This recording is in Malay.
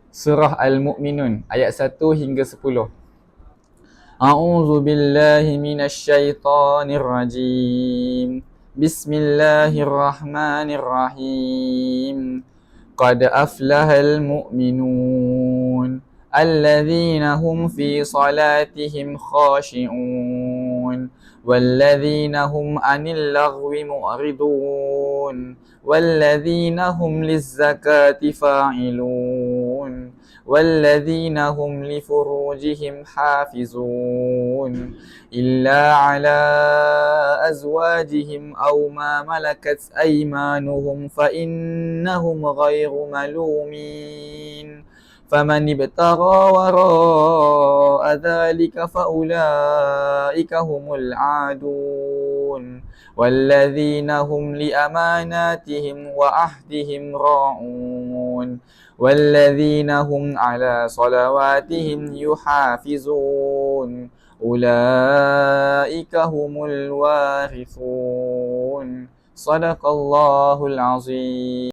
Surah Al-Mu'minun ayat 1 hingga 10. A'udzu billahi minasy syaithanir rajim. Bismillahirrahmanirrahim. Qad aflahal mu'minun alladzina hum fi salatihim khashi'un walladzina hum 'anil lagwi mu'ridun walladzina hum lizzakati fa'ilun والذين هم لفروجهم حافظون إلا على أزواجهم أو ما ملكت أيمانهم فإنهم غير ملومين فمن ابتغى وراء ذلك فأولئك هم العادون والذين هم لأماناتهم وعهدهم راعون والذين هم على صلواتهم يحافظون أولئك هم الوارثون صدق الله العظيم.